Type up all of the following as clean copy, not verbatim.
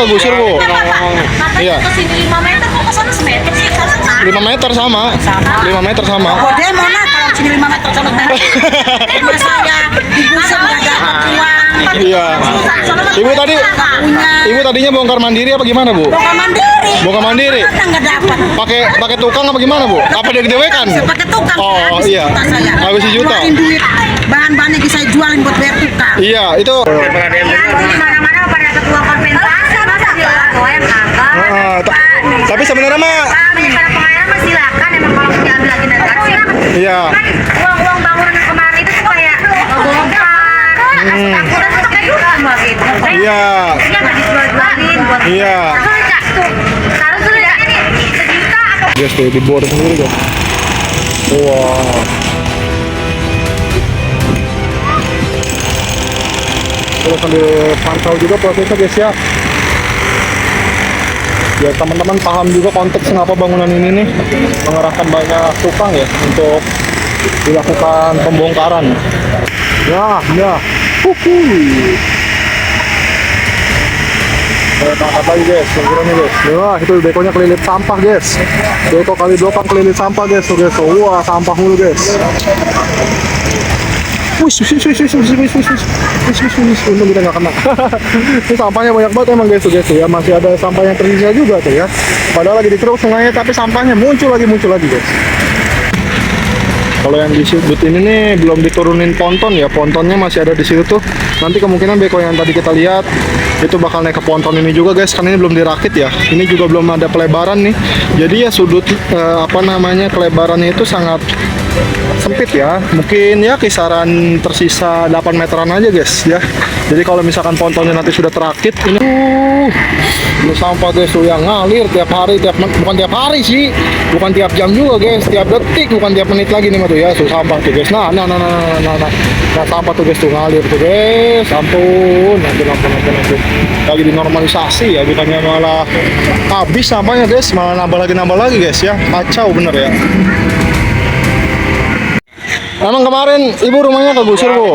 kegusur, Bu. Iya. Ke sini 5 meter, kok ke sana semeter sih? 5 meter sama. 5 meter sama. Oh, dia mau nak kalau sini 5 meter sama meter. Cuma saya digusur nggak dapat uang. Iya. Ibu tadinya bongkar mandiri apa gimana, Bu? Bongkar mandiri. Bongkar mandiri. Mana nggak dapat? Pakai tukang apa gimana, Bu? Apa dia didewekan? Pakai tukang. Oh, habis iya. juta saya. Habis sejuta. Keluarin duit. Bahan-bahannya saya jualin buat bayar tukang. Iya, itu. Di mana-mana pada ketua kompensasi masa jualan goyang kagak. Tapi sebenarnya mah Menyebar pengalaman silakan, emang kalau mau diambil lagi negara silakan. iya. Uang bangunan yang kemarin itu tuh kayak bongkar, kasih angkutan tuh kayak semua gitu. Iya. Ini apa dijual-jualin buat Iya. taruh dulu ya ini sejuta atau Guys, tuh dibor sendiri, guys. Wow. Terus sambil pantau juga prosesnya, guys ya. Biar teman-teman paham juga konteks kenapa bangunan ini nih mengerahkan banyak tukang ya untuk dilakukan pembongkaran. Ya. Tangkap lagi, guys, ukurannya, guys. Wah, itu bekonya kelilit sampah, guys. Beko kali belakang kelilit sampah, guys. Tuh, guys. Wah, sampah mulu, guys. Wih, untung kita nggak kena. Ini sampahnya banyak banget emang, guys, tuh, guys. Ya, masih ada sampah yang tersisa juga tuh ya. Padahal lagi dikeruk sungainya, tapi sampahnya muncul lagi, guys. Kalau yang di sudut ini nih belum diturunin ponton ya, pontonnya masih ada di situ tuh. Nanti kemungkinan beko yang tadi kita lihat itu bakal naik ke ponton ini juga, guys, karena ini belum dirakit ya. Ini juga belum ada pelebaran nih. Jadi ya sudut kelebarannya itu sangat sempit ya. Mungkin ya kisaran tersisa 8 meteran aja, guys ya. Jadi kalau misalkan pontonnya nanti sudah terakit, ini sampah, guys, tuh yang ngalir tiap hari, bukan tiap hari sih, bukan tiap jam juga, guys, tiap detik, bukan tiap menit lagi nih tuh ya, tuh sampah tuh, guys. Nah, sampah tuh, guys, tuh ngalir tuh, guys. Ampun. Lagi dinormalisasi ya, bukannya malah habis sampahnya, guys, malah nambah lagi, guys ya. Kacau bener ya. Emang kemarin ibu rumahnya kegusur, Bu?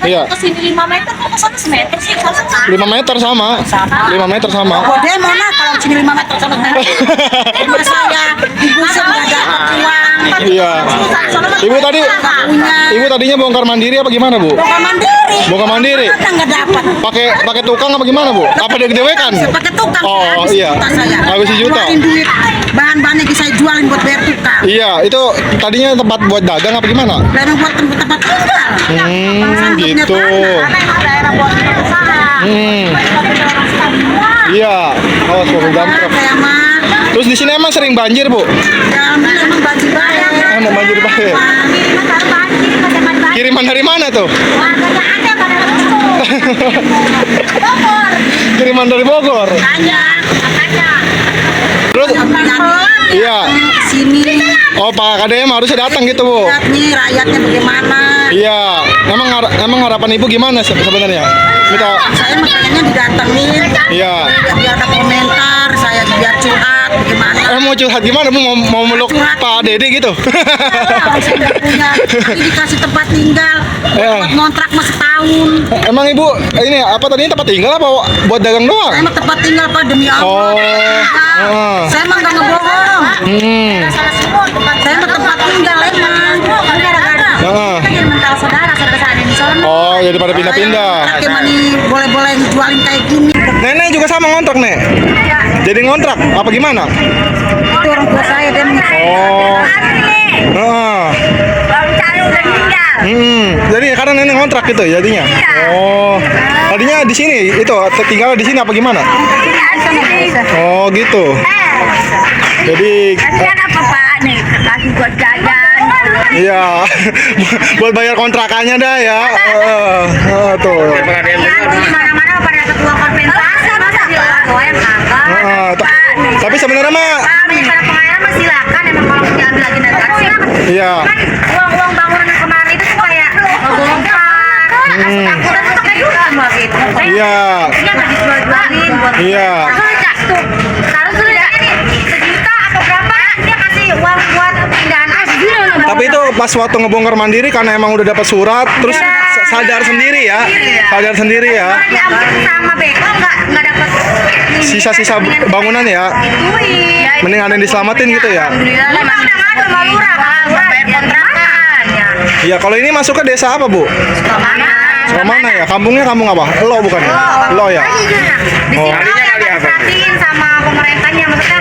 Iya. ke sini 5 meter, kok ke sana semeter sih? 5 meter sama. 5 meter sama. Oh, dia mau nak kalau sini 5 meter sama meter. Cuma saya digusur nggak dapat uang. Iya. Ibu tadinya bongkar mandiri apa gimana, Bu? Bongkar mandiri. Bongkar mandiri. Mana nggak dapat? Pakai tukang apa gimana, Bu? Apa dia didewekan? Pakai tukang. Oh, habis iya. juta saya. Habis sejuta. Keluarin duit. Bahan-bahannya saya jualin buat bayar tukang. Iya, itu tadinya tempat buat dagang apa gimana? Memang buat tempat tinggal. Gitu. Emang daerah buat usaha. Iya. Oh, suruh dampak. Kayak mah. Terus di sini emang sering banjir, Bu? Ya, emang banjir banyak. Emang banjir banget. Kiriman dari mana tuh? Kiriman dari Bogor. Terus iya. Sini. Oh, Pak KDM harusnya datang gitu, Bu. Lihat nih rakyatnya bagaimana. Iya. Emang harapan Ibu gimana sebenarnya? Minta Saya makanya didatengin. Iya. Biar ada komentar, saya biar curhat bagaimana. Mau curhat gimana, Bu? Mau meluk Pak Dede gitu? Saya nggak punya. Ini dikasih tempat tinggal. Tempat ngontrak masih tahun. Emang Ibu ini apa tadinya tempat tinggal apa buat dagang doang? Saya mah tempat tinggal Pak demi Allah. Oh. Saya mah nggak ngebohong. Saya mah tempat tinggal emang. Kita jadi mental saudara saya di sana. Oh, jadi pada pindah-pindah. Gimana nih boleh-boleh jualin kayak gini. Nenek juga sama ngontrak, Nek? Jadi ngontrak apa gimana? Itu orang tua saya dan Oh. Heeh. Jadi karena nenek ngontrak gitu jadinya. Oh. Tadinya di sini itu tinggal di sini apa gimana? Oh, gitu. Jadi kasihan apa Pak nih kasih buat jajan. iya. Buat bayar kontrakannya dah ya. Tuh. Di mana-mana pada ketua kompensasi masa jualan goyang kagak. Tapi sebenarnya mah Menyebar pengalaman silakan, emang kalau mau diambil lagi negara silakan. iya. Uang bangunan yang kemarin itu tuh kayak bongkar, kasih angkutan tuh kayak semua gitu. Iya. Ini apa dijual-jualin buat Iya. taruh dulu ya ini sejuta atau berapa? Dia kasih uang buat pindahan Tapi itu pas waktu ngebongkar mandiri karena emang udah dapat surat, terus sadar sendiri ya. Sadar sendiri ya. Diambil sama beko nggak dapat sisa-sisa bangunan ya. Mending ada yang diselamatin gitu ya. Alhamdulillah lah masih ada sama lurah, bayar kontrakan ya. Iya, kalau ini masuk ke desa apa, Bu? Mana ya? Kampungnya kampung apa? Elo bukan ya? Elo ya? Di sini yang perhatiin sama pemerintahnya, maksudnya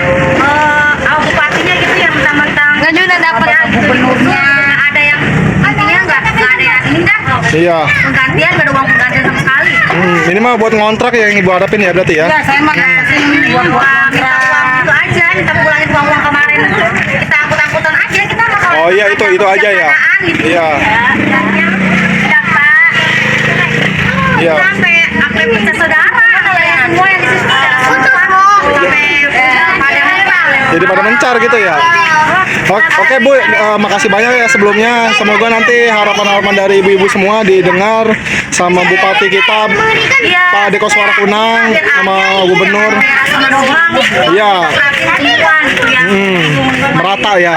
bupatinya gitu yang mentang-mentang nggak juga dapat gubernurnya ada yang intinya nggak ada yang ini dah. Iya. Penggantian nggak ada uang penggantian sama sekali. Ini mah buat ngontrak ya yang Ibu harapin ya berarti ya? Ya saya mah minta uang itu aja, minta pulangin uang kemarin. Kita angkut-angkutan aja kita masalah. Oh iya itu aja ya. Iya. Iya. Sampai sampai pecah saudara semua yang di situ Jadi pada mencar gitu ya. Oke Bu, makasih banyak ya sebelumnya. Semoga nanti harapan-harapan dari ibu-ibu semua didengar sama Bupati kita, Pak Deko Suara Kunang, sama Gubernur. Iya. Merata ya.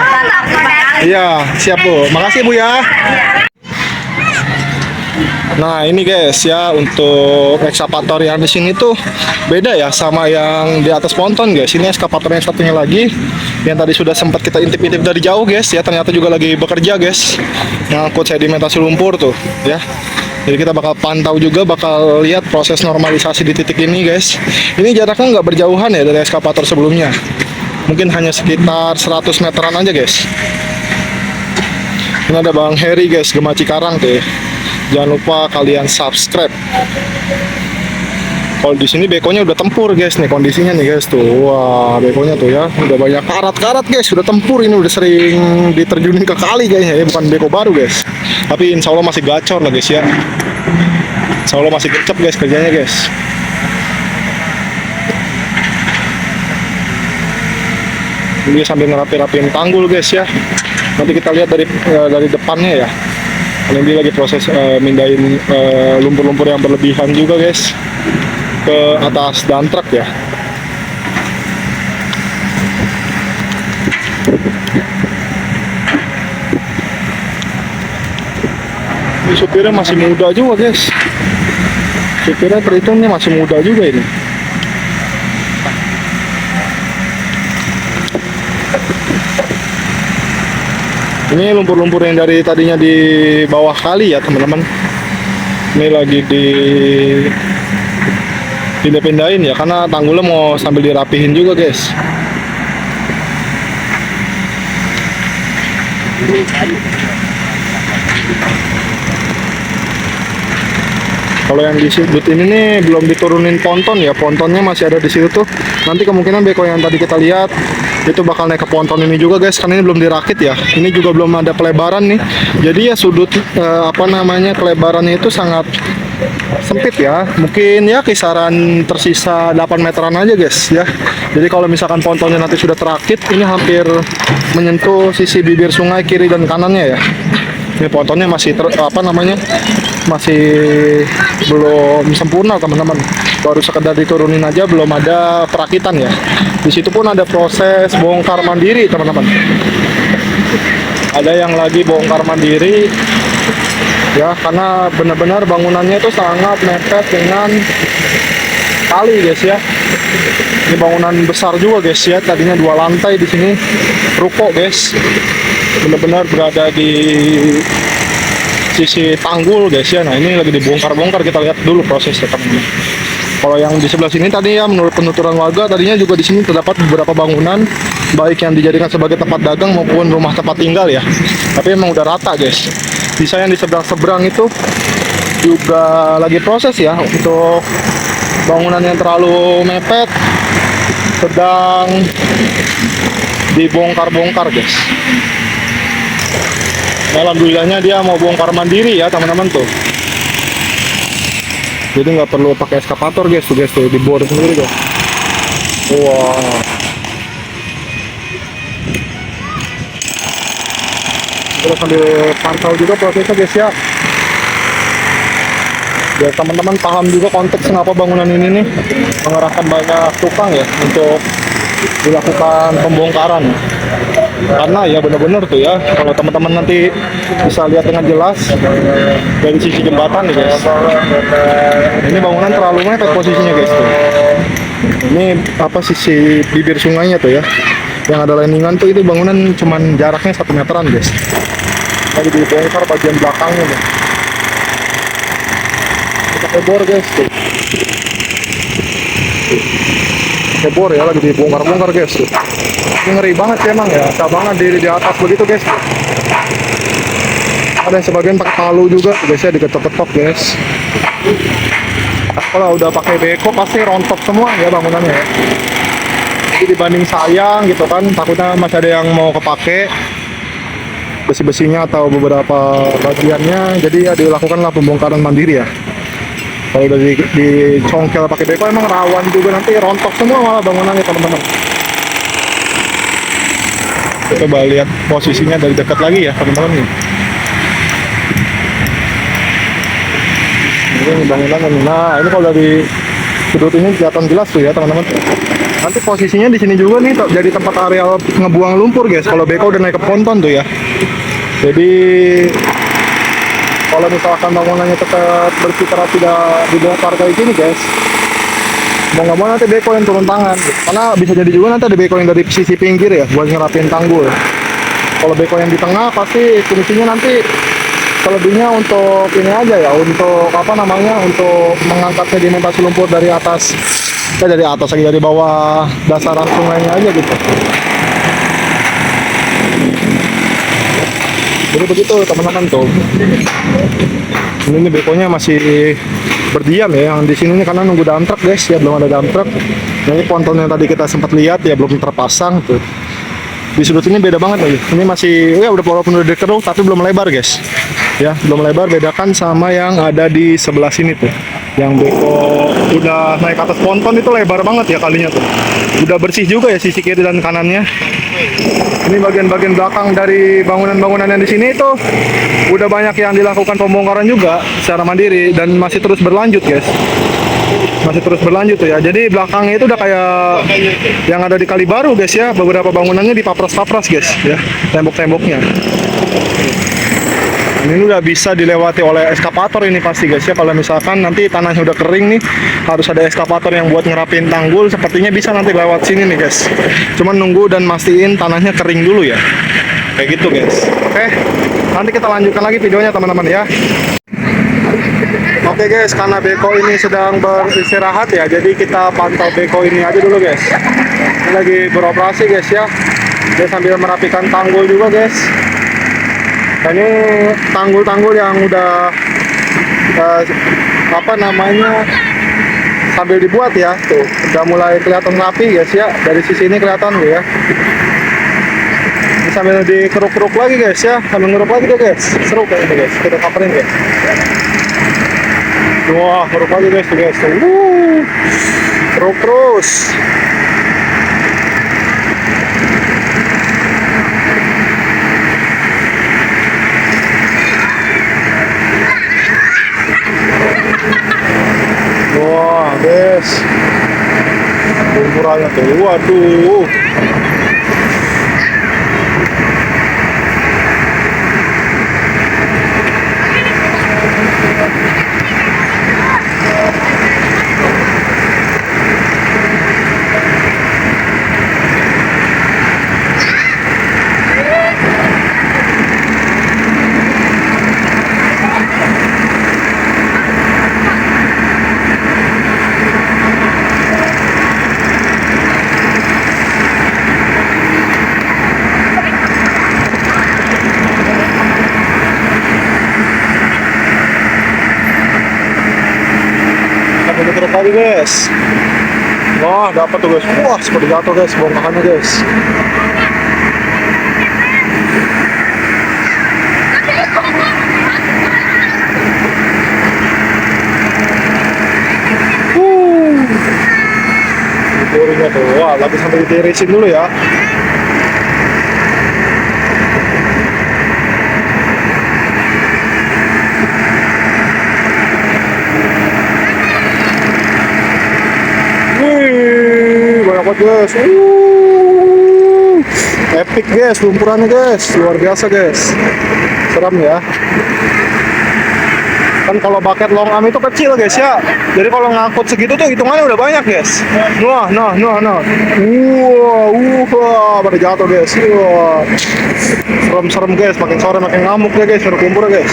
Iya, siap Bu. Makasih Bu ya. Nah ini guys ya, untuk ekskavator yang di sini tuh beda ya sama yang di atas ponton guys. Ini ekskavator yang satunya lagi yang tadi sudah sempat kita intip-intip dari jauh guys ya, ternyata juga lagi bekerja guys, ngangkut sedimentasi lumpur tuh ya. Jadi kita bakal pantau juga, bakal lihat proses normalisasi di titik ini guys. Ini jaraknya nggak berjauhan ya dari ekskavator sebelumnya, mungkin hanya sekitar 100 meteran aja guys. Ini ada Bang Heri guys, Gema Cikarang tuh ya. Jangan lupa kalian subscribe. Kalau di sini bekonya udah tempur guys nih kondisinya nih guys tuh. Wah, bekonya tuh ya udah banyak karat-karat guys, udah tempur, ini udah sering diterjunin ke kali kayaknya ya, bukan beko baru guys. Tapi insya Allah masih gacor lah guys ya. Insya Allah masih gercep guys kerjanya guys. Ini sambil ngerapi-rapiin tanggul guys ya. Nanti kita lihat dari depannya ya. Ini dia lagi proses mindahin lumpur-lumpur yang berlebihan juga guys ke atas dump truck ya. Ini supirnya masih muda juga guys. Supirnya terhitungnya masih muda juga ini. Ini lumpur-lumpur yang dari tadinya di bawah kali ya teman-teman. Ini lagi dipindah-pindahin ya, karena tanggulnya mau sambil dirapihin juga guys. Kalau yang di sudut ini nih belum diturunin ponton ya, pontonnya masih ada di situ tuh. Nanti kemungkinan beko yang tadi kita lihat itu bakal naik ke ponton ini juga guys, karena ini belum dirakit ya. Ini juga belum ada pelebaran nih. Jadi ya sudut kelebarannya itu sangat sempit ya. Mungkin ya kisaran tersisa 8 meteran aja guys ya. Jadi kalau misalkan pontonnya nanti sudah terakit, ini hampir menyentuh sisi bibir sungai kiri dan kanannya ya. Ini pontonnya masih masih belum sempurna teman-teman, baru sekedar diturunin aja, belum ada perakitan ya. Di situ pun ada proses bongkar mandiri teman-teman, ada yang lagi bongkar mandiri ya, karena benar-benar bangunannya itu sangat mepet dengan kali guys ya. Ini bangunan besar juga guys ya, tadinya 2 lantai di sini, ruko guys, benar-benar berada di sisi tanggul guys ya. Nah ini lagi dibongkar-bongkar, kita lihat dulu prosesnya teman-teman. Kalau yang di sebelah sini tadi ya, menurut penuturan warga tadinya juga di sini terdapat beberapa bangunan, baik yang dijadikan sebagai tempat dagang maupun rumah tempat tinggal ya. Tapi emang udah rata guys. Sisa yang di seberang-seberang itu juga lagi proses ya, untuk bangunan yang terlalu mepet sedang dibongkar-bongkar guys. Alhamdulillahnya dia mau bongkar mandiri ya teman-teman tuh. Jadi nggak perlu pakai ekskavator guys tuh dibor sendiri guys. Wow. Kita sambil pantau juga prosesnya guys ya. Biar teman-teman paham juga konteks kenapa bangunan ini nih mengerahkan banyak tukang ya untuk dilakukan pembongkaran. Karena ya benar-benar tuh ya, kalau teman-teman nanti bisa lihat dengan jelas dari sisi jembatan nih guys, ini bangunan terlalu mepet posisinya guys tuh. Ini apa sisi bibir sungainya tuh ya, yang ada landingan tuh, itu bangunan cuman jaraknya 1 meteran guys. Tadi dibongkar bagian belakangnya nih. Kita kebor guys tuh. Kebor ya, lagi dibongkar-bongkar guys tuh. Ini ngeri banget sih emang ya, susah banget di atas begitu guys. Ada yang sebagian pakai palu juga guys ya, diketok-ketok guys. Kalau udah pakai beko pasti rontok semua ya bangunannya ya. Jadi dibanding sayang gitu kan, takutnya masih ada yang mau kepake besi-besinya atau beberapa bagiannya, jadi ya dilakukanlah pembongkaran mandiri ya. Kalau udah dicongkel pakai beko emang rawan juga, nanti rontok semua malah bangunannya teman-teman. Coba lihat posisinya dari dekat lagi ya teman-teman nih. Ini bangunan. Nah, ini kalau dari sudut ini kelihatan jelas tuh ya teman-teman. Nanti posisinya di sini juga nih jadi tempat areal ngebuang lumpur guys. Kalau beko udah naik ke ponton tuh ya. Jadi kalau misalkan bangunannya tetap bersikeras tidak dibongkar kayak gini guys, mau nggak mau nanti beko yang turun tangan. Karena bisa jadi juga nanti ada beko yang dari sisi pinggir ya buat ngerapin tanggul. Kalau beko yang di tengah pasti fungsinya nanti selebihnya untuk ini aja ya, untuk apa namanya, untuk mengangkat sedimentasi lumpur dari atas, dari atas lagi, dari bawah dasaran sungainya aja gitu. Jadi begitu teman-teman tuh. Ini bekonya masih berdiam ya, yang di sini nih karena nunggu dump truck guys ya, belum ada dump truck. Nah, ini ponton yang tadi kita sempat lihat ya belum terpasang tuh. Di sudut ini beda banget nih. Ini masih ya udah walaupun udah dikeruk tapi belum lebar guys. Ya, belum lebar, bedakan sama yang ada di sebelah sini tuh. Yang beko udah naik atas ponton itu lebar banget ya kalinya tuh. Udah bersih juga ya sisi kiri dan kanannya. Ini bagian-bagian belakang dari bangunan-bangunan yang di sini itu udah banyak yang dilakukan pembongkaran juga secara mandiri dan masih terus berlanjut guys. Masih terus berlanjut tuh ya. Jadi belakangnya itu udah kayak yang ada di Kali Baru guys ya. Beberapa bangunannya dipapras-papras guys ya, tembok-temboknya. Ini udah bisa dilewati oleh eskavator ini pasti guys ya. Kalau misalkan nanti tanahnya udah kering nih, harus ada eskavator yang buat ngerapin tanggul. Sepertinya bisa nanti lewat sini nih guys. Cuman nunggu dan mastiin tanahnya kering dulu ya. Kayak gitu guys. Oke, nanti kita lanjutkan lagi videonya teman-teman ya. Oke guys, karena beko ini sedang beristirahat ya, jadi kita pantau beko ini aja dulu guys. Ini lagi beroperasi guys ya. Dia sambil merapikan tanggul juga guys. Dan ini tanggul-tanggul yang udah apa namanya, sambil dibuat ya, tuh udah mulai kelihatan rapi guys ya. Dari sisi ini kelihatan tuh ya. Ini sambil dikeruk-keruk lagi guys ya, sambil ngeruk lagi tuh guys. Seru kayak ini guys, kita coverin guys. Wah, keruk lagi guys tuh guys. Keruk terus. Wah, guys. Lumpurannya tuh, waduh. Kita lagi guys. Wah, dapat tuh guys. Wah, seperti jatuh guys bongkahannya guys. Ditirisnya tuh. Wah, lagi sampai ditirisin dulu ya. Guys, epic guys, lumpurannya guys, luar biasa guys, seram ya. Kan kalau bucket long arm itu kecil guys ya. Jadi kalau ngangkut segitu tuh hitungannya udah banyak guys. Nah. Pada jatuh guys. Wah. Serem-serem guys, makin sore makin ngamuk ya guys, berkumpul ya guys.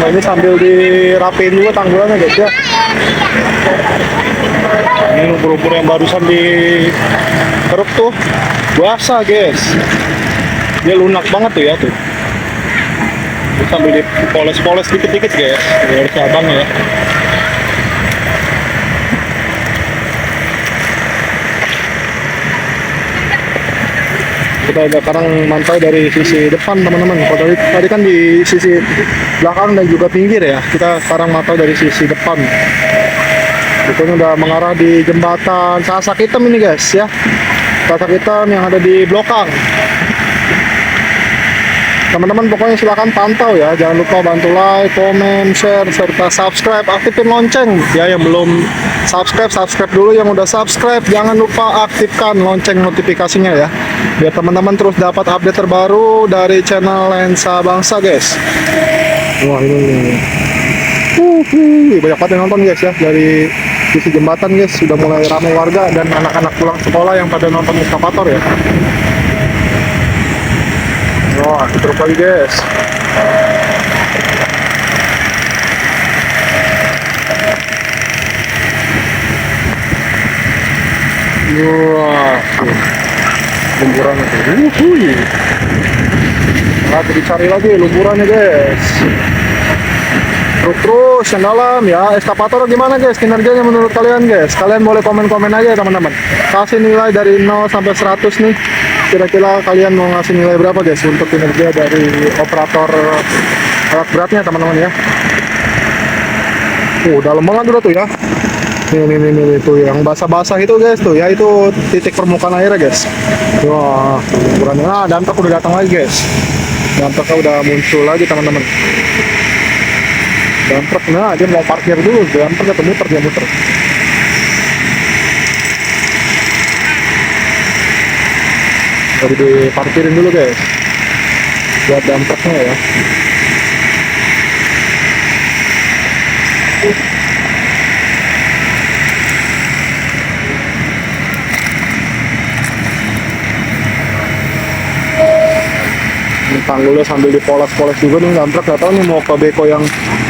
Nah ini sambil dirapiin juga tanggulannya guys ya. Ini lumpur-lumpur yang barusan dikeruk tuh basah guys. Dia lunak banget tuh ya tuh. Ini sambil dipoles-poles dikit-dikit guys. Ini harus abang ya. Kita udah sekarang mantau dari sisi depan teman-teman. Kalau tadi kan di sisi belakang dan juga pinggir ya. Kita sekarang mantau dari sisi depan. Itu udah mengarah di jembatan Sasak Hitam ini guys ya. Sasak Hitam yang ada di Blokang. Teman-teman pokoknya silahkan pantau ya. Jangan lupa bantu like, comment, share, serta subscribe. Aktifin lonceng ya. Yang belum subscribe, subscribe dulu. Yang udah subscribe jangan lupa aktifkan lonceng notifikasinya ya, biar teman-teman terus dapat update terbaru dari channel Lensa Bangsa guys. Wah ini banyak banget yang nonton guys ya. Dari sisi jembatan guys sudah mulai ramai warga dan anak-anak pulang sekolah yang pada nonton eskavator ya. Wah terus lagi guys. Wah lumburannya tuh. Nah, dicari lagi lumburannya guys. Terus yang dalam ya. Eskavator gimana guys kinerjanya menurut kalian guys? Kalian boleh komen-komen aja teman-teman. Kasih nilai dari 0 sampai 100 nih. Kira-kira kalian mau ngasih nilai berapa guys untuk kinerja dari operator alat beratnya teman-teman ya. Dalam banget udah tuh ya. Nih tuh yang basah-basah itu guys tuh ya, itu titik permukaan airnya guys. Wah ukurannya. Nah dampak udah datang lagi guys. Dampaknya udah muncul lagi teman-teman. Dampak, nah dia mau parkir dulu. Dampak atau muter, dia muter. Jadi diparkirin dulu guys buat dampaknya ya. Ini tanggulnya sambil dipoles-poles juga nih. Damprak gak tahu nih mau ke beko yang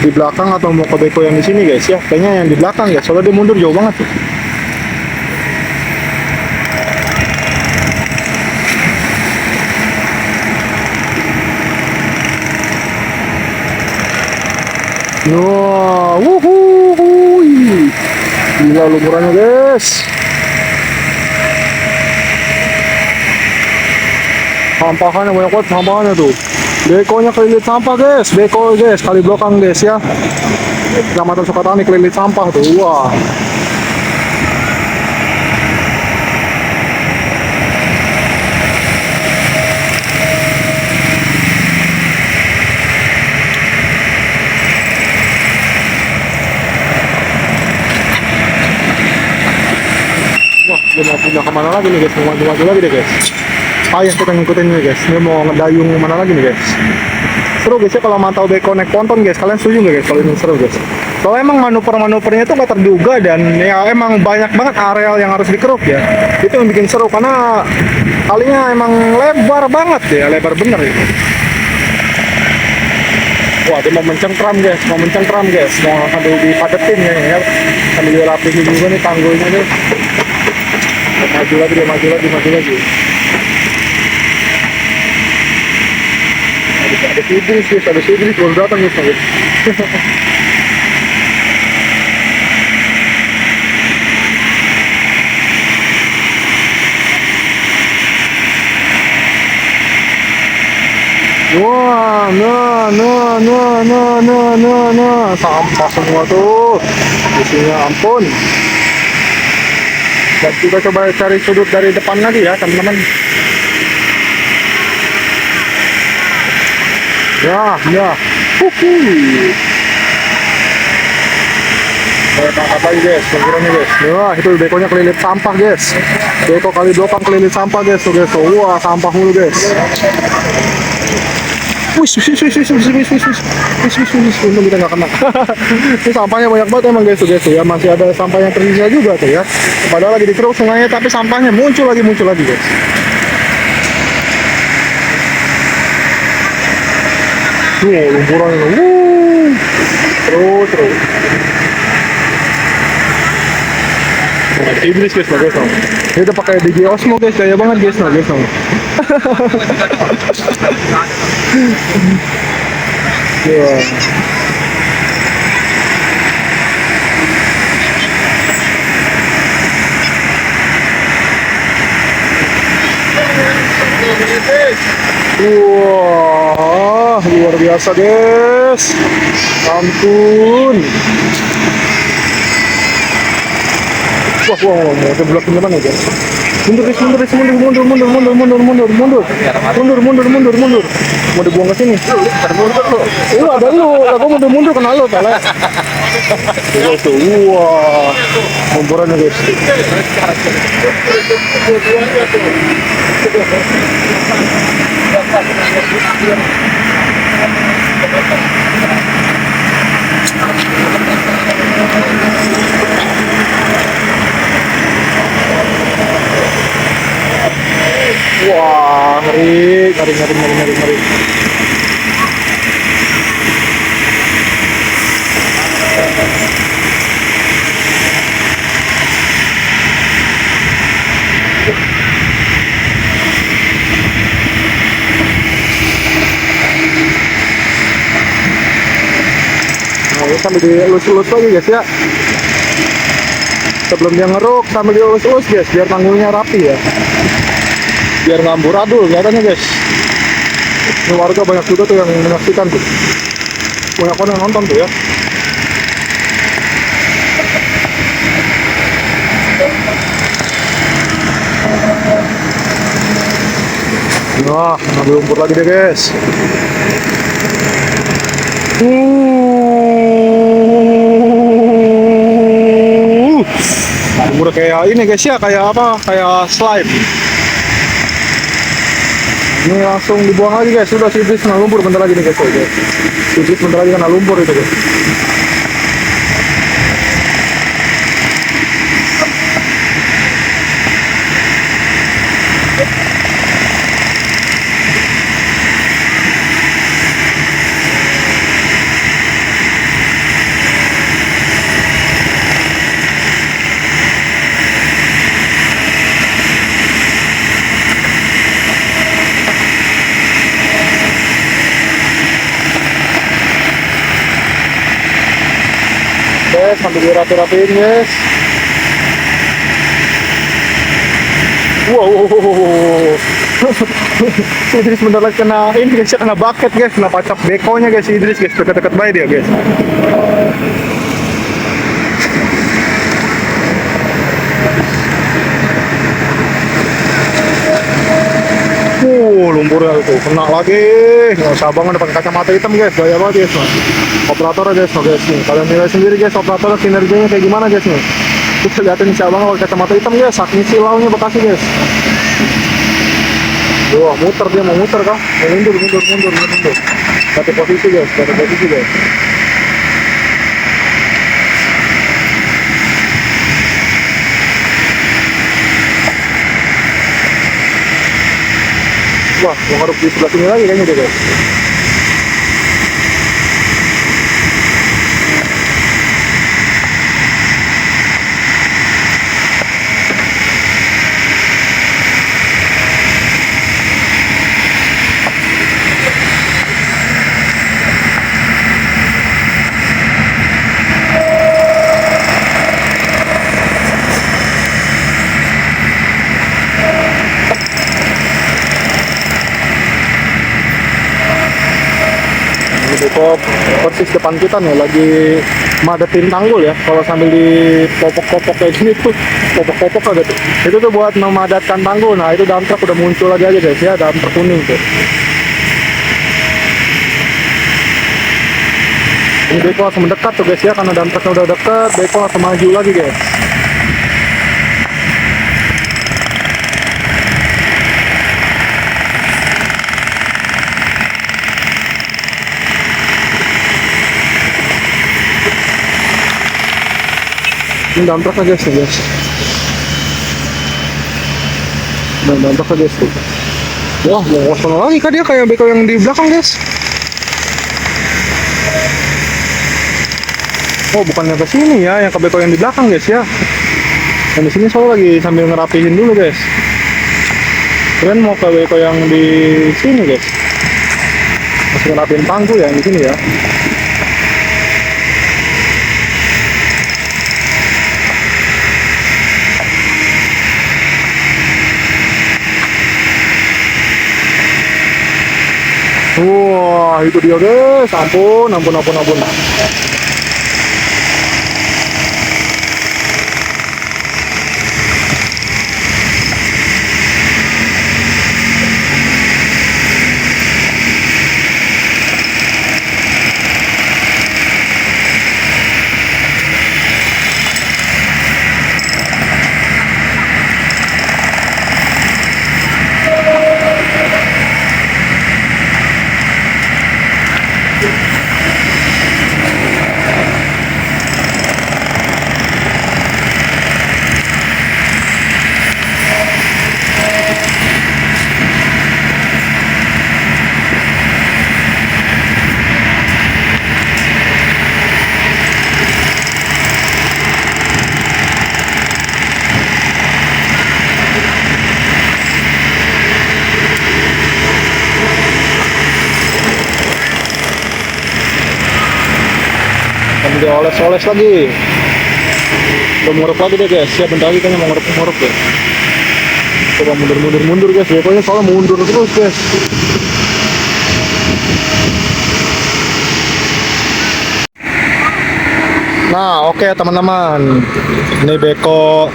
di belakang atau mau ke beko yang di sini guys ya. Kayaknya yang di belakang ya, soalnya dia mundur jauh banget tuh. Wah, gila lumburannya guys. Sampahannya banyak banget, sampahannya tuh. Bekonya kelilit sampah guys, beko guys, kali belakang guys ya. Kecamatan Sukatani kelilit sampah tuh, wah. Dia mau pindah kemana lagi nih guys, mau maju-maju lagi deh guys. Payah kita ngikutin nih guys, dia mau ngedayung mana lagi nih guys. Seru guys ya kalau mantau beko naik ponton guys, kalian setuju nggak guys kalau ini seru guys? Soalnya emang manuver-manuvernya tuh gak terduga dan ya emang banyak banget areal yang harus dikeruk ya. Itu yang bikin seru karena kalinya emang lebar banget ya, lebar bener ya. Wah dia mau mencengkram guys, mau sambil dipadetin ya, sambil dirapihin juga nih tanggulnya nih. Maju lagi. Ada Sidris baru datang guys. Wah, nah, sampah semua tuh. Isinya ampun. Dan kita coba cari sudut dari depan lagi ya teman-teman. Ya. Angkat lagi guys, ukurannya guys. Wah, itu bekonya kelilit sampah guys. Beko kali belakang kelilit sampah guys, tuh guys. Tuh. Wah, sampah mulu guys. Untung kita nggak kena. Ini sampahnya banyak banget emang guys, tuh guys. Ya masih ada sampah yang tersisa juga tuh ya. Padahal lagi dikeruk sungainya, tapi sampahnya muncul lagi guys. Lumpurannya. Terus. Iblis guys, guys. Dia udah pakai DJ Osmo guys, gaya banget guys, guys. Yeah. Wah, luar biasa guys. Ampun. Wah, mau sebelah mana guys? Mundur. Mau dibuang ke sini. Lu ada lu, aku mundur kena lu salah. Wah, kumpulannya guys. Wah, ngeri. Nah, ini sambil dielus-elus lagi guys ya. Sebelum dia ngeruk sambil dielus-elus guys, biar tanggulnya rapi ya. Biar nggak amburadul kelihatannya guys. Ini warga banyak juga tuh yang menyaksikan tuh. Banyak orang yang nonton tuh ya. Nah, ambil lumpur lagi deh guys. Lumpur kayak ini guys ya, kayak apa? Kayak slime. Ini langsung dibuang lagi guys. Sudah si Iblis kena lumpur bentar lagi nih guys. Si Iblis bentar lagi kena lumpur itu guys. Sambil dirapi-rapiin guys. Wow. Si Idris bentar lagi kena ini guys, kena bucket guys, kena pacak bekonya guys si Idris guys, dekat-dekat baik dia guys. Lumpurnya itu kena lagi. Nggak usah banget pakai kacamata hitam guys, gaya banget guys. Operator guys, nih kalian nilai sendiri guys, operator kinerjanya kayak gimana guys nih. Kita liatin si abang pakai kacamata hitam guys, saking silaunya Bekasi guys. Wah, muter dia, mau muter kah? Mundur. Ganti posisi guys. Wah, mau ngaruk di sebelah sini lagi kayaknya deh guys. Kok persis depan kita nih lagi madetin tanggul ya. Kalau sambil di popok-popok kayak gini tuh, popok-popok aja tuh. Itu tuh buat memadatkan tanggul. Nah, itu dump truck udah muncul lagi aja guys ya, dump truck kuning tuh. Ini beko langsung mendekat tuh guys ya, karena dam truknya udah dekat, beko langsung maju lagi guys. Ini dam truknya guys nih guys. Dan dam truknya guys tuh. Wah, mau kosong lagi kan dia kayak beko yang di belakang guys. Oh, bukannya ke sini ya, yang ke beko yang di belakang guys ya. Dan di sini saya lagi sambil ngerapihin dulu guys. Kalian mau ke beko yang di sini guys. Masih ngerapihin tangku ya di sini ya. Wah, itu dia guys. Ampun. Kami dioles-oles lagi. Udah ngurup lagi deh guys. Ya bentar lagi kan mau ngurup ya. Coba mundur guys. Pokoknya soalnya mundur terus guys. Nah, oke teman-teman. Ini beko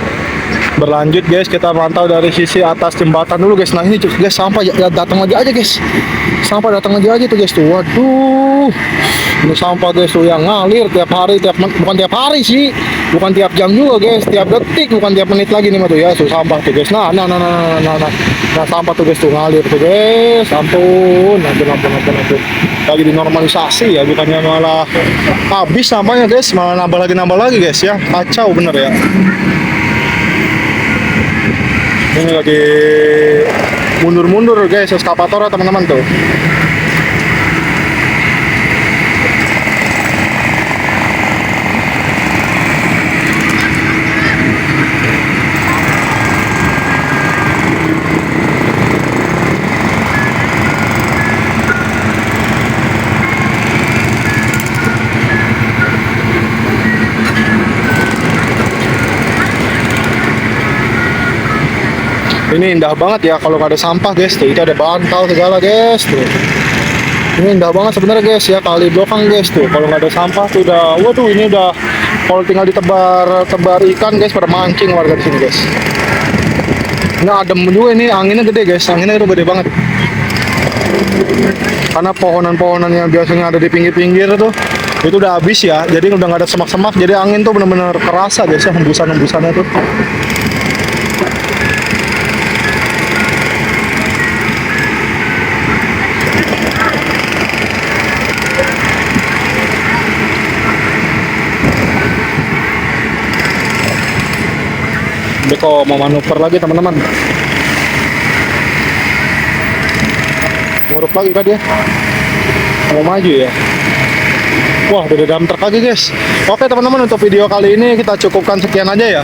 berlanjut guys, kita pantau dari sisi atas jembatan dulu guys. Nah ini guys, sampah datang lagi aja guys. Sampah datang lagi aja tuh guys tuh. Waduh. Ini sampah guys tuh yang ngalir tiap hari, bukan tiap hari sih. Bukan tiap jam juga guys, tiap detik, bukan tiap menit lagi nih mah tuh ya, tuh sampah tuh guys. Nah, sampah tuh guys tuh ngalir tuh guys. Ampun. Lagi dinormalisasi ya, bukannya malah habis sampahnya guys, malah nambah lagi guys ya. Kacau bener ya. Ini lagi mundur guys, eskavator teman-teman tuh. Ini indah banget ya kalau nggak ada sampah guys tuh. Itu ada bantal segala guys tuh. Ini indah banget sebenarnya guys ya, kali belakang guys tuh. Kalau nggak ada sampah tuh udah, waduh ini udah, kalau tinggal ditebar ikan guys, pada mancing warga di sini guys. Ini adem juga, ini anginnya gede guys, anginnya itu gede banget. Karena pohonan-pohonan yang biasanya ada di pinggir-pinggir tuh itu udah habis ya, jadi udah nggak ada semak-semak, jadi angin tuh bener-bener kerasa guys ya, hembusan-hembusannya tuh. Ini kok mau manuver lagi teman-teman, ngurup lagi kan dia, mau maju ya. Wah, udah dalam truk lagi guys. Oke teman-teman, untuk video kali ini kita cukupkan sekian aja ya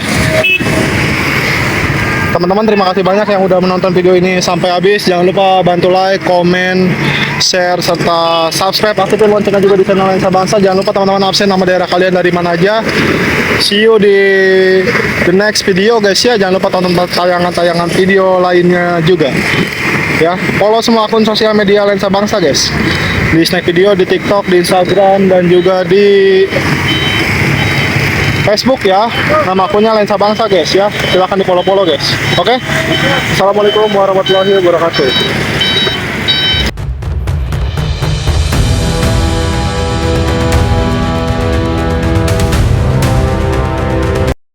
teman-teman. Terima kasih banyak yang udah menonton video ini sampai habis. Jangan lupa bantu like, komen, share, serta subscribe, aktifin loncengnya juga di channel Lensa Bangsa. Jangan lupa teman-teman absen nama daerah kalian dari mana aja. See you di the next video guys ya. Jangan lupa tonton tayangan-tayangan video lainnya juga ya. Follow semua akun sosial media Lensa Bangsa guys, di Snack Video, di TikTok, di Instagram, dan juga di Facebook ya. Nama akunnya Lensa Bangsa guys ya. Silahkan di follow guys. Oke. Assalamualaikum warahmatullahi wabarakatuh.